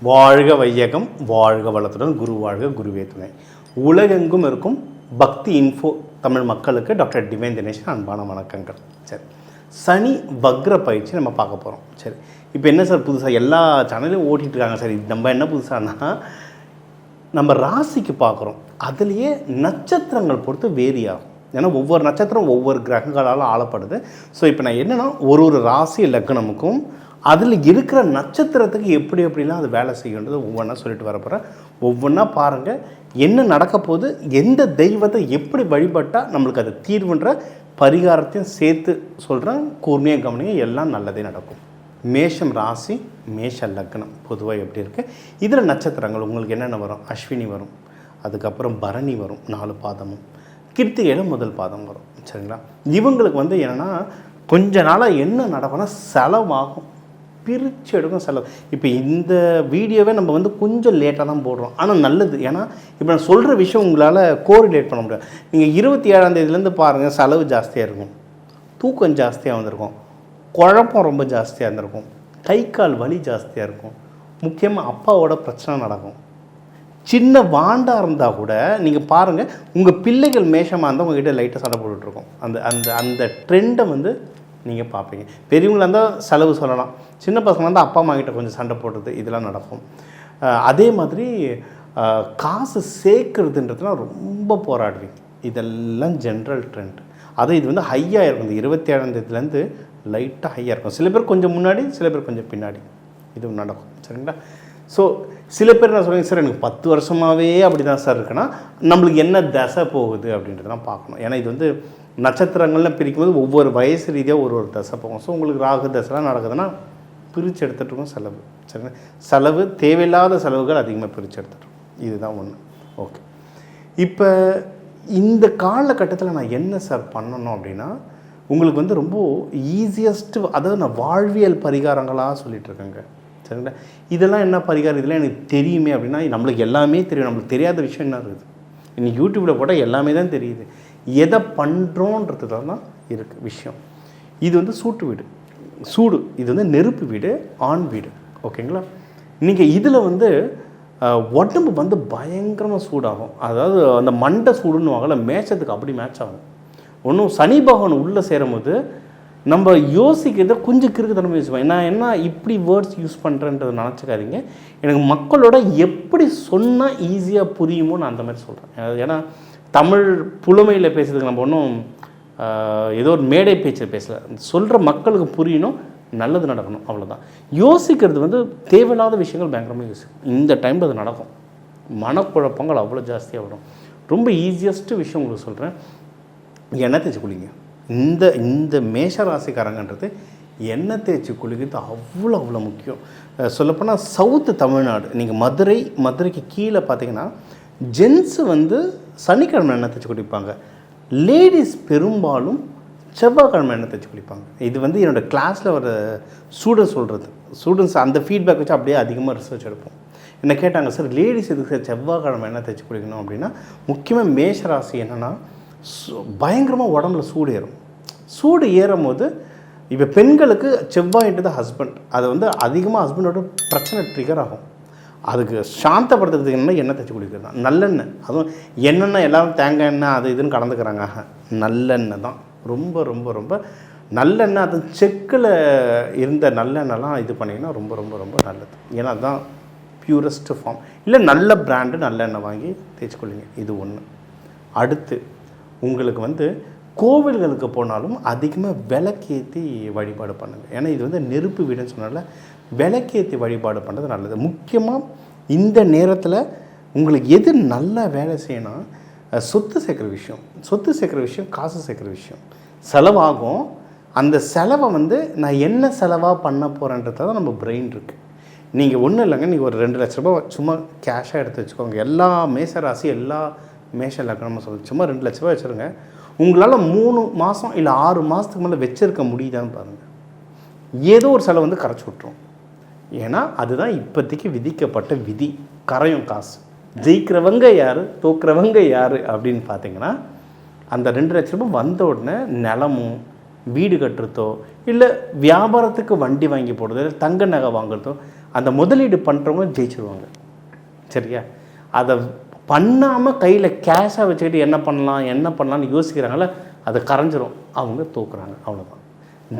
வாழ்க வையகம், வாழ்க வளத்துடன், குரு வாழ்க, குருவே துணை. உலகெங்கும் இருக்கும் பக்தி இன்ஃபோ தமிழ் மக்களுக்கு டாக்டர் டிவைன் தினேஷன் அன்பான வணக்கங்கள். சரி, சனி வக்ர பயிற்சி நம்ம பார்க்க போகிறோம். சரி, இப்போ என்ன சார் புதுசாக எல்லா சேனலையும் ஓட்டிகிட்ருக்காங்க. சரி, நம்ம என்ன புதுசானா நம்ம ராசிக்கு பார்க்குறோம். அதுலேயே நட்சத்திரங்கள் பொறுத்து வேரி ஆகும். ஏன்னா ஒவ்வொரு நட்சத்திரம் ஒவ்வொரு கிரகங்களால் ஆளப்படுது. ஸோ இப்போ நான் என்னென்னா ஒரு ராசி லக்னமுக்கும் அதில் இருக்கிற நட்சத்திரத்துக்கு எப்படிலாம் அது வேலை செய்யணுன்றது ஒவ்வொன்றா சொல்லிட்டு வரப்போகிறேன். ஒவ்வொன்றா பாருங்கள் என்ன நடக்க போகுது, எந்த தெய்வத்தை எப்படி வழிபட்டால் நம்மளுக்கு அது தீர்வுன்ற பரிகாரத்தையும் சேர்த்து சொல்கிறேன். கூர்மையாக கவனிங்க, எல்லாம் நல்லதே நடக்கும். மேஷம் ராசி, மேஷ லக்னம் பொதுவாக எப்படி இருக்குது. இதில் நட்சத்திரங்கள் உங்களுக்கு என்னென்ன வரும்? அஸ்வினி வரும், அதுக்கப்புறம் பரணி வரும் 4 பாதமும், கிருத்திகையில் முதல் பாதம் வரும். சரிங்களா? இவங்களுக்கு என்னென்னா கொஞ்ச நாளாக என்ன நடக்கும்னா செலவாகும், பிரித்து எடுக்கும் செலவு. இப்போ இந்த வீடியோவே நம்ம கொஞ்சம் லேட்டாக தான் போடுறோம், ஆனால் நல்லது. ஏன்னா இப்போ நான் சொல்கிற விஷயம் உங்களால் கோரிலேட் பண்ண முடியாது. நீங்கள் 27ஆம் தேதியிலேருந்து பாருங்கள், செலவு ஜாஸ்தியாக இருக்கும், தூக்கம் ஜாஸ்தியாக வந்திருக்கும், குழப்பம் ரொம்ப ஜாஸ்தியாக இருந்திருக்கும், கை கால் வலி ஜாஸ்தியாக இருக்கும், முக்கியமாக அப்பாவோட பிரச்சனை நடக்கும். சின்ன வாண்டாக இருந்தால் கூட நீங்கள் பாருங்கள், உங்கள் பிள்ளைகள் மேஷமாக இருந்தால் உங்கள்கிட்ட லைட்டாக சண்டை போட்டுட்ருக்கோம். அந்த அந்த அந்த ட்ரெண்டை நீங்கள் பார்ப்பீங்க. பெரியவங்களாக இருந்தால் செலவு சொல்லலாம், சின்ன பசங்களாக இருந்தால் அப்பா அம்மா கிட்ட கொஞ்சம் சண்டை போடுறது இதெல்லாம் நடக்கும். அதே மாதிரி காசு சேர்க்குறதுன்றதுலாம் ரொம்ப போராடுவீங்க. இதெல்லாம் ஜென்ரல் ட்ரெண்ட். இது ஹையாக இருக்கும். இந்த 27ஆம் தேதியிலேருந்து லைட்டாக ஹையாக இருக்கும். சில பேர் கொஞ்சம் முன்னாடி, சில பேர் கொஞ்சம் பின்னாடி இது நடக்கும். சரிங்களா? ஸோ சில பேர் நான் சொல்லுவேன், சார் எனக்கு 10 வருஷமாகவே அப்படி தான் சார் இருக்குன்னா நம்மளுக்கு என்ன தசை போகுது அப்படின்றதெல்லாம் பார்க்கணும். ஏன்னா இது நட்சத்திரங்கள்லாம் பிரிக்கும்போது ஒவ்வொரு வயசு ரீதியாக ஒரு தசை போகும். ஸோ உங்களுக்கு ராகு தசைலாம் நடக்குதுன்னா பிரித்து எடுத்துகிட்ருக்கோம் செலவு. சரிங்களா? செலவு தேவையில்லாத செலவுகள் அதிகமாக பிரித்து எடுத்துகிட்ருக்கோம். இதுதான் ஒன்று. ஓகே, இப்போ இந்த காலகட்டத்தில் நான் என்ன சார் பண்ணணும் அப்படின்னா, உங்களுக்கு ரொம்ப ஈஸியஸ்ட்டு, அதாவது நான் வாழ்வியல் பரிகாரங்களாக சொல்லிகிட்ருக்கேங்க. சரிங்களா? இதெல்லாம் என்ன பரிகாரம், இதெல்லாம் எனக்கு தெரியுமே அப்படின்னா, நம்மளுக்கு எல்லாமே தெரியும். நம்மளுக்கு தெரியாத விஷயம் என்ன இருக்குது? இன்னைக்கு யூடியூப்பில் போட்டால் எல்லாமே தான் தெரியுது. எதை பண்ணுறோன்றது தான் இருக்குது விஷயம். இது சூட்டு வீடு, சூடு. இது நெருப்பு வீடு, ஆண் வீடு. ஓகேங்களா? நீங்கள் இதில் உடம்பு பயங்கரமாக சூடாகும். அதாவது அந்த மண்டை சூடுன்னு வாங்கல, மேட்சத்துக்கு அப்படி மேட்ச் ஆகும். ஒன்றும் சனி பகவான் உள்ளே சேரும்போது நம்ம யோசிக்கிறத கொஞ்சம் கிறுக்குத்தனமாக யோசிப்போம். நான் என்ன இப்படி வேர்ட்ஸ் யூஸ் பண்ணுறேன்றதை நினச்சிக்காதீங்க. எனக்கு மக்களோட எப்படி சொன்னால் ஈஸியாக புரியுமோ நான் அந்த மாதிரி சொல்கிறேன். ஏன்னா தமிழ் புலமையில் பேசுறதுக்கு நம்ம ஒன்றும் ஏதோ ஒரு மேடை பேச்சில் பேசலை. சொல்கிற மக்களுக்கு புரியணும், நல்லது நடக்கணும், அவ்வளோதான். யோசிக்கிறது தேவையில்லாத விஷயங்கள் பயங்கரமாக யோசிக்கும். இந்த டைமில் அது நடக்கும். மனக்குழப்பங்கள் அவ்வளோ ஜாஸ்தியாக வரும். ரொம்ப ஈஸியஸ்ட்டு விஷயம் உங்களுக்கு சொல்கிறேன். எண்ணெய் தேய்ச்சி குளிங்க. இந்த மேஷராசிக்காரங்கன்றது எண்ணெய் தேய்ச்சி குளிக்கிறது அவ்வளோ முக்கியம். சொல்லப்போனால் சவுத்து தமிழ்நாடு, நீங்கள் மதுரைக்கு கீழே பார்த்தீங்கன்னா ஜென்ஸு சனிக்கிழமை எண்ணெய் தேய்ச்சி குளிப்பாங்க. லேடிஸ் பெரும்பாலும் செவ்வாய்க்கிழமை எண்ணெய் தேய்ச்சி குளிப்பாங்க. இது என்னோடய கிளாஸில் ஒரு ஸ்டூடெண்ட்ஸ் அந்த ஃபீட்பேக் வச்சு அப்படியே அதிகமாக ரிசர்ச் எடுப்போம். என்ன கேட்டாங்க, சார் லேடிஸ் எதுக்கு சார் செவ்வாய்க்கிழமை எண்ணெய் தேய்ச்சி குளிக்கணும் அப்படின்னா, முக்கியமாக மேஷராசி என்னென்னா பயங்கரமாக உடம்புல சூடு ஏறும். சூடு ஏறும் போது இப்போ பெண்களுக்கு செவ்வாயின்றது ஹஸ்பண்ட், அது அதிகமாக ஹஸ்பண்டோட பிரச்சனை ட்ரிகர் ஆகும். அதுக்கு சாந்தப்படுத்துறதுக்கு என்ன எண்ணெய் தேய்ச்சி குளிக்கிறது தான். நல்லெண்ணெய், அதுவும் எண்ணெய் எல்லோரும் தேங்காய் எண்ணெய் அது இதுன்னு கலந்துக்கிறாங்க. நல்லெண்ணெய் தான் ரொம்ப ரொம்ப ரொம்ப நல்லெண்ணெய். அது செக்கில் இருந்த நல்லெண்ணெய்லாம் இது பண்ணிங்கன்னா ரொம்ப ரொம்ப ரொம்ப நல்லது. ஏன்னா அதுதான் பியூரஸ்ட் ஃபார்ம். இல்லை நல்ல பிராண்டு நல்லெண்ணெய் வாங்கி தேய்ச்சி கொள்ளிங்க. இது ஒன்று. அடுத்து உங்களுக்கு கோவில்களுக்கு போனாலும் அதிகமாக விளக்கேற்றி வழிபாடு பண்ணுங்கள். ஏன்னா இது நெருப்பு வீடுன்னு சொன்னால விளக்கேற்றி வழிபாடு பண்ணுறது நல்லது. முக்கியமாக இந்த நேரத்தில் உங்களுக்கு எது நல்லா வேலை செய்யணும், சொத்து சேர்க்குற விஷயம், காசு சேர்க்குற விஷயம். செலவாகும். அந்த செலவை நான் என்ன செலவாக பண்ண போகிறேன்றத தான் நம்ம பிரெயின் இருக்குது. நீங்கள் ஒன்றும் இல்லைங்க, நீங்கள் ஒரு 2 லட்ச ரூபா சும்மா கேஷாக எடுத்து வச்சுக்கோங்க. எல்லா மேஷராசி எல்லா மேஷ லக்னமாக சொல்லுங்கள், சும்மா 2 லட்ச ரூபா வச்சுருங்க. உங்களால் 3 மாதம் இல்லை 6 மாதத்துக்கு மேலே வச்சுருக்க முடியுதான்னு பாருங்கள். ஏதோ ஒரு செலவு கரைச்சி விட்ரும். ஏன்னா அதுதான் இப்போதைக்கு விதிக்கப்பட்ட விதி. கரையும் காசு. ஜெயிக்கிறவங்க யார், தோக்குறவங்க யார் அப்படின்னு பார்த்தீங்கன்னா, அந்த 2 லட்ச ரூபாய் வந்த உடனே நிலமோ வீடு கட்டுறதோ இல்லை வியாபாரத்துக்கு வண்டி வாங்கி போடுறதோ இல்லை தங்க நகை வாங்குறதோ அந்த முதலீடு பண்ணுறவங்க ஜெயிச்சிருவாங்க. சரியா? அதை பண்ணாமல் கையில் கேஷாக வச்சுக்கிட்டு என்ன பண்ணலான்னு யோசிக்கிறாங்கள, அது கரைஞ்சிரும், அவங்க தோக்குறாங்க. அவ்வளோதான்.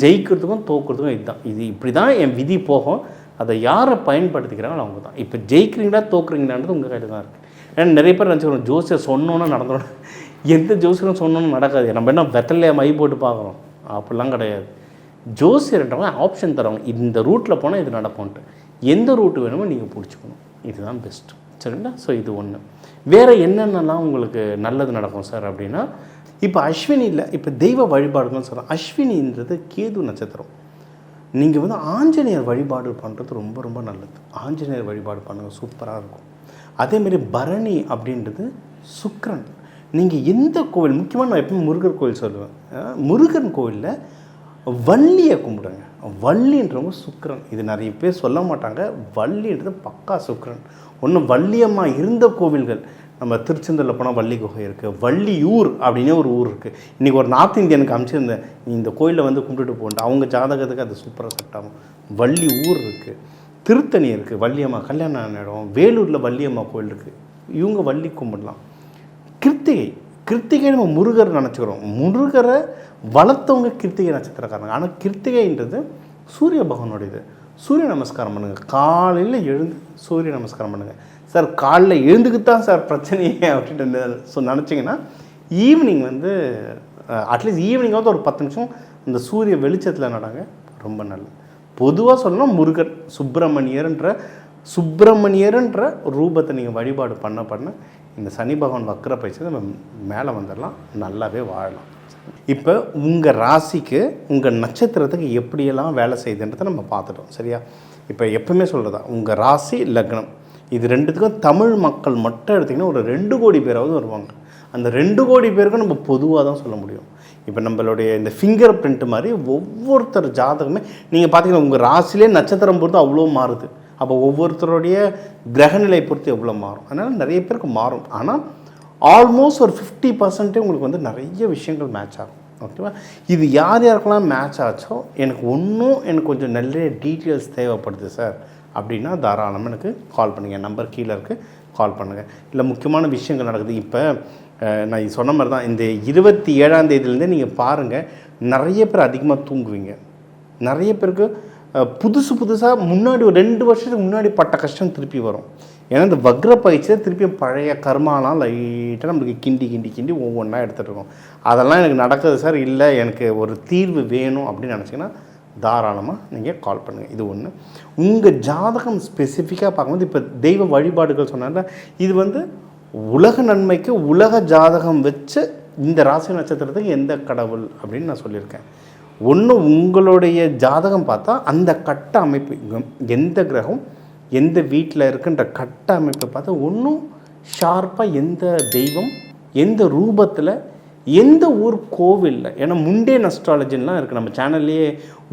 ஜெயிக்கிறதுக்கும் தோக்குறதுக்கும் இதுதான். இது இப்படி தான் என் விதி போகும். அதை யாரை பயன்படுத்திக்கிறாங்களோ அவங்க தான். இப்போ ஜெயிக்கிறீங்களா தோக்குறீங்களான்றது உங்கள் கையில் தான் இருக்குது. ஏன்னா நிறைய பேர் நினச்சிக்கிறோம் ஜோசியர் சொன்னோன்னா நடந்துடும். எந்த ஜோசியரும் சொன்னோன்னு நடக்காது. நம்ம என்ன வெத்தலையை மை போட்டு பார்க்குறோம், அப்படிலாம் கிடையாது. ஜோசியர்ன்றவங்க ஆப்ஷன் தருவாங்க, இந்த ரூட்டில் போனால் இது நடக்கும்ன்ட்டு. எந்த ரூட்டு வேணுமோ நீங்கள் பிடிச்சிக்கணும். இதுதான் பெஸ்ட்டு. சரிங்களா? ஸோ இது ஒன்று. வேறு என்னென்னலாம் உங்களுக்கு நல்லது நடக்கும் சார் அப்படின்னா, இப்போ அஸ்வினியில் இப்போ தெய்வ வழிபாடுகள்னு சொல்கிறோம். அஸ்வினின்றது கேது நட்சத்திரம். நீங்கள் வந்து ஆஞ்சநேயர் வழிபாடு பண்ணுறது ரொம்ப ரொம்ப நல்லது. ஆஞ்சநேயர் வழிபாடு பண்ணுங்கள், சூப்பராக இருக்கும். அதேமாரி பரணி அப்படின்றது சுக்கிரன். நீங்கள் எந்த கோவில், முக்கியமாக நான் எப்பவும் முருகர் கோவில் சொல்லுவேன், முருகன் கோவிலில் வள்ளியை கும்பிடுங்க. வள்ளின்றவங்க சுக்கிரன். இது நிறைய பேர் சொல்ல மாட்டாங்க. வள்ளின்றது பக்கா சுக்கிரன். ஒன்று வள்ளியம்மா இருந்த கோவில்கள், நம்ம திருச்செந்தூரில் போனால் வள்ளி குகை இருக்குது, வள்ளியூர் அப்படின்னே ஒரு ஊர் இருக்குது. இன்றைக்கி ஒரு நார்த் இந்தியனுக்கு அமைச்சிருந்தேன், இந்த கோயிலில் வந்து கும்பிட்டுட்டு போகணும், அவங்க ஜாதகத்துக்கு அது சூப்பராக செட் ஆகும். வள்ளி ஊர் இருக்குது, திருத்தணி இருக்குது, வள்ளியம்மா கல்யாணம் இடம், வேலூரில் வள்ளியம்மா கோயில் இருக்குது, இவங்க வள்ளி கும்பிடலாம். கிருத்திகை நம்ம முருகர் நினச்சிக்கிறோம். முருகரை வளர்த்தவங்க கிருத்திகை நட்சத்திரக்காரங்க. ஆனால் கிருத்திகைன்றது சூரிய பகவானுடையது. சூரிய நமஸ்காரம் பண்ணுங்கள். காலையில் எழுந்து சூரிய நமஸ்காரம் பண்ணுங்கள். சார் காலையில் எழுந்துக்குத்தான் சார் பிரச்சனையே அப்படின்ட்டு நினச்சிங்கன்னா, ஈவினிங் வந்து அட்லீஸ்ட் ஈவினிங்காவது ஒரு 10 நிமிஷம் இந்த சூரிய வெளிச்சத்தில் நடங்க, ரொம்ப நல்லது. பொதுவாக சொல்லணும், முருகன் சுப்பிரமணியர்ன்ற ரூபத்தை நீங்கள் வழிபாடு பண்ண இந்த சனி பகவான் வக்கர பயிற்சி நம்ம மேலே வந்துடலாம், நல்லாவே வாழலாம். இப்போ உங்கள் ராசிக்கு உங்கள் நட்சத்திரத்துக்கு எப்படியெல்லாம் வேலை செய்யுதுன்றதை நம்ம பார்த்துட்டோம். சரியா? இப்போ எப்பவுமே சொல்கிறதா, உங்கள் ராசி லக்னம் இது ரெண்டுத்துக்கும் தமிழ் மக்கள் மட்டும் எடுத்திங்கன்னா ஒரு 2 கோடி பேராவது வருவாங்க. அந்த 2 கோடி பேருக்கும் நம்ம பொதுவாக தான் சொல்ல முடியும். இப்போ நம்மளுடைய இந்த ஃபிங்கர் பிரிண்ட் மாதிரி ஒவ்வொருத்தர் ஜாதகமே நீங்கள் பார்த்தீங்கன்னா உங்கள் ராசிலே நட்சத்திரம் பொறுத்து அவ்வளோ மாறுது. அப்போ ஒவ்வொருத்தருடைய கிரகநிலை பொறுத்து எவ்வளோ மாறும். அதனால் நிறைய பேருக்கு மாறும். ஆனால் ஆல்மோஸ்ட் ஒரு 50% உங்களுக்கு வந்து நிறைய விஷயங்கள் மேட்ச் ஆகும். ஓகேவா? இது யார் யாருக்கெல்லாம் மேட்ச் ஆச்சோ, எனக்கு கொஞ்சம் நல்ல டீட்டெயில்ஸ் தேவைப்படுது சார் அப்படின்னா தாராளமாக எனக்கு கால் பண்ணுங்கள். நம்பர் கீழே இருக்குது, கால் பண்ணுங்கள். இல்லை முக்கியமான விஷயங்கள் நடக்குது. இப்போ நான் சொன்ன மாதிரி தான், இந்த 27ஆம் தேதியிலேருந்தே நீங்கள் பாருங்கள், நிறைய பேர் அதிகமாக தூங்குவீங்க. நிறைய பேருக்கு புதுசாக முன்னாடி ஒரு 2 வருஷத்துக்கு முன்னாடி பட்ட கஷ்டம் திருப்பி வரும். ஏன்னா இந்த வக்ர பயிற்சியில் திருப்பி பழைய கர்மாலாம் லைட்டாக நம்மளுக்கு கிண்டி ஒவ்வொன்றா எடுத்துகிட்டு இருக்கோம். அதெல்லாம் எனக்கு நடக்குது சார், இல்லை எனக்கு ஒரு தீர்வு வேணும் அப்படின்னு நினச்சிங்கன்னா தாராளமாக நீங்கள் கால் பண்ணுங்கள். இது ஒன்று. உங்கள் ஜாதகம் ஸ்பெசிஃபிக்காக பார்க்கும்போது இப்போ தெய்வ வழிபாடுகள் சொன்னால இது வந்து உலக நன்மைக்கு உலக ஜாதகம் வச்சு இந்த ராசி நட்சத்திரத்துக்கு எந்த கடவுள் அப்படின்னு நான் சொல்லியிருக்கேன். ஒன்று உங்களுடைய ஜாதகம் பார்த்தா அந்த கட்ட அமைப்பு, எந்த கிரகம் எந்த வீட்டில் இருக்குன்ற கட்ட அமைப்பை பார்த்தா ஒன்றும் ஷார்ப்பாக எந்த தெய்வம் எந்த ரூபத்தில் எந்த ஊர் கோவிலில். ஏன்னா முண்டேன் அஸ்ட்ராலஜின்லாம் இருக்குது நம்ம சேனல்லையே.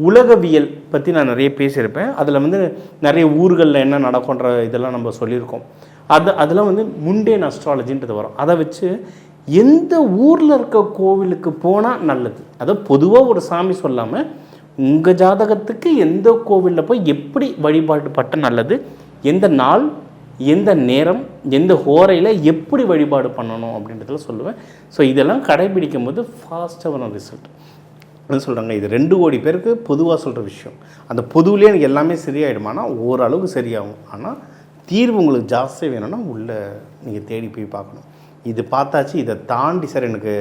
உலகவியல் பற்றி நான் நிறைய பேசியிருப்பேன். அதில் வந்து நிறைய ஊர்களில் என்ன நடக்குன்ற இதெல்லாம் நம்ம சொல்லியிருக்கோம். அதெல்லாம் வந்து முண்டேன் அஸ்ட்ராலஜின்றது வரும். அதை வச்சு எந்த ஊரில் இருக்க கோவிலுக்கு போனால் நல்லது, அதை பொதுவாக ஒரு சாமி சொல்லாமல் உங்கள் ஜாதகத்துக்கு எந்த கோவிலில் போய் எப்படி வழிபாடு பட்ட நல்லது, எந்த நாள் எந்த நேரம் எந்த ஹோரையில் எப்படி வழிபாடு பண்ணணும் அப்படின்றதுல சொல்லுவேன். ஸோ இதெல்லாம் கடைபிடிக்கும் போது ஃபாஸ்ட்டாக வரும் ரிசல்ட். என்ன சொல்கிறாங்க, இது 2 கோடி பேருக்கு பொதுவாக சொல்கிற விஷயம். அந்த பொதுவிலே எனக்கு எல்லாமே சரியாயிடுமானா ஓரளவுக்கு சரியாகும். ஆனால் தீர்வு உங்களுக்கு ஜாஸ்தியாக வேணும்னா உள்ளே நீங்கள் தேடி போய் பார்க்கணும். இது பார்த்தாச்சு, இதை தாண்டி சார் எனக்கு,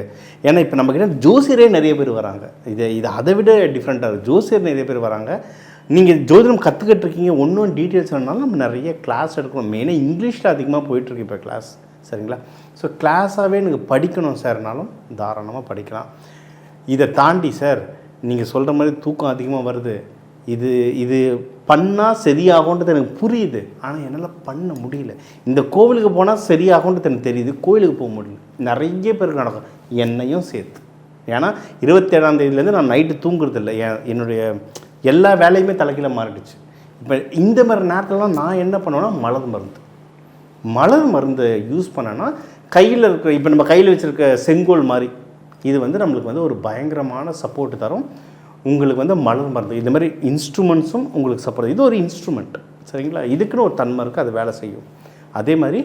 ஏன்னா இப்போ நம்மக்கிட்ட ஜோசியரே நிறைய பேர் வராங்க. இது அதை விட டிஃப்ரெண்ட்டாக இருக்குது. ஜோசியர் நிறைய பேர் வராங்க. நீங்கள் ஜோதிடம் கற்றுக்கிட்டு இருக்கீங்க, ஒன்றும் டீட்டெயில்ஸ் வேணுனாலும் நம்ம நிறைய கிளாஸ் எடுக்கணும். மெயினாக இங்கிலீஷில் அதிகமாக போயிட்டுருக்கு இப்போ கிளாஸ். சரிங்களா? ஸோ கிளாஸாகவே எனக்கு படிக்கணும் சார்னாலும் தாராளமாக படிக்கலாம். இதை தாண்டி சார் நீங்கள் சொல்கிற மாதிரி தூக்கம் அதிகமாக வருது, இது பண்ணால் சரியாகுன்றது எனக்கு புரியுது, ஆனால் என்னால் பண்ண முடியல. இந்த கோவிலுக்கு போனால் சரியாகுன்றது எனக்கு தெரியுது, கோவிலுக்கு போக முடியல. நிறைய பேருக்கு நடக்கும், என்னையும் சேர்த்து. ஏன்னா 27ஆம் தேதியிலேருந்து நான் நைட்டு தூங்குறது இல்லை. என்னுடைய எல்லா வேலையுமே தலைக்கீழ மாறிடுச்சு. இப்போ இந்த மாதிரி நேரத்துலலாம் நான் என்ன பண்ணுவேன்னா மலர் மருந்து யூஸ் பண்ணேன்னா கையில் இருக்கிற, இப்போ நம்ம கையில் வச்சுருக்க செங்கோல் மாதிரி, இது வந்து நம்மளுக்கு வந்து ஒரு பயங்கரமான சப்போர்ட் தரும். உங்களுக்கு வந்து மலர் மருந்து இந்த மாதிரி இன்ஸ்ட்ருமெண்ட்ஸும் உங்களுக்கு சப்போர்ட். இது ஒரு இன்ஸ்ட்ருமெண்ட். சரிங்களா? இதுக்குன்னு ஒரு தன்மை இருக்குது, அது வேலை செய்யும். அதே மாதிரி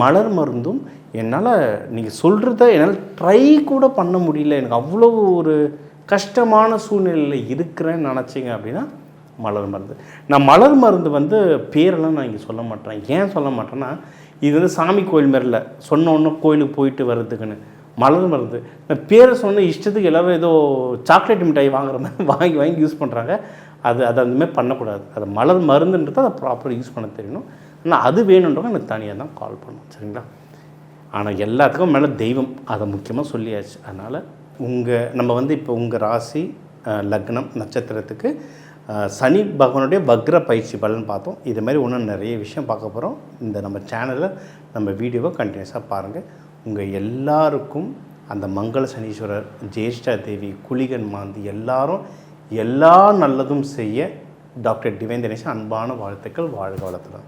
மலர் மருந்தும் என்னால் நீங்கள் சொல்கிறத என்னால் ட்ரை கூட பண்ண முடியல, எனக்கு அவ்வளோ ஒரு கஷ்டமான சூழ்நிலையில் இருக்கிறேன்னு நினச்சிங்க அப்படின்னா மலர் மருந்து. நான் மலர் மருந்து வந்து பேரெல்லாம் நான் இங்கே சொல்ல மாட்டேன். ஏன் சொல்ல மாட்டேன்னா, இது வந்து சாமி கோயில் மாதிரில சொன்ன ஒன்று கோயிலுக்கு போயிட்டு வர்றதுக்குன்னு. மலர் மருந்து நான் பேரை சொன்ன இஷ்டத்துக்கு எல்லோரும் ஏதோ சாக்லேட் மிட்டாய் வாங்குற மாதிரி வாங்கி வாங்கி யூஸ் பண்ணுறாங்க. அது அந்தமாதிரி பண்ணக்கூடாது. அது மலர் மருந்துன்றது அதை ப்ராப்பராக யூஸ் பண்ண தெரியணும். ஆனால் அது வேணுன்றவங்க எனக்கு தனியாக தான் கால் பண்ணணும், சரிங்களா? ஆனால் எல்லாத்துக்கும் மேலே தெய்வம், அதை முக்கியமாக சொல்லியாச்சு. அதனால் நம்ம வந்து இப்போ உங்கள் ராசி, லக்னம், நட்சத்திரத்துக்கு சனி பகவானுடைய வக்ர பயிற்சி பலன் பார்த்தோம். இது மாதிரி இன்னும் நிறைய விஷயம் பார்க்க போகிறோம். இந்த நம்ம சேனலில் நம்ம வீடியோவை கண்டினியூஸாக பாருங்கள். உங்கள் எல்லாருக்கும் அந்த மங்கள சனீஸ்வரர், ஜேஷ்டா தேவி, குளிகன் மாந்தி எல்லாரும் எல்லா நல்லதும் செய்ய டாக்டர் டிவைன் தினேஷன் அன்பான வாழ்த்துக்கள். வாழ்க வளத்துடன்.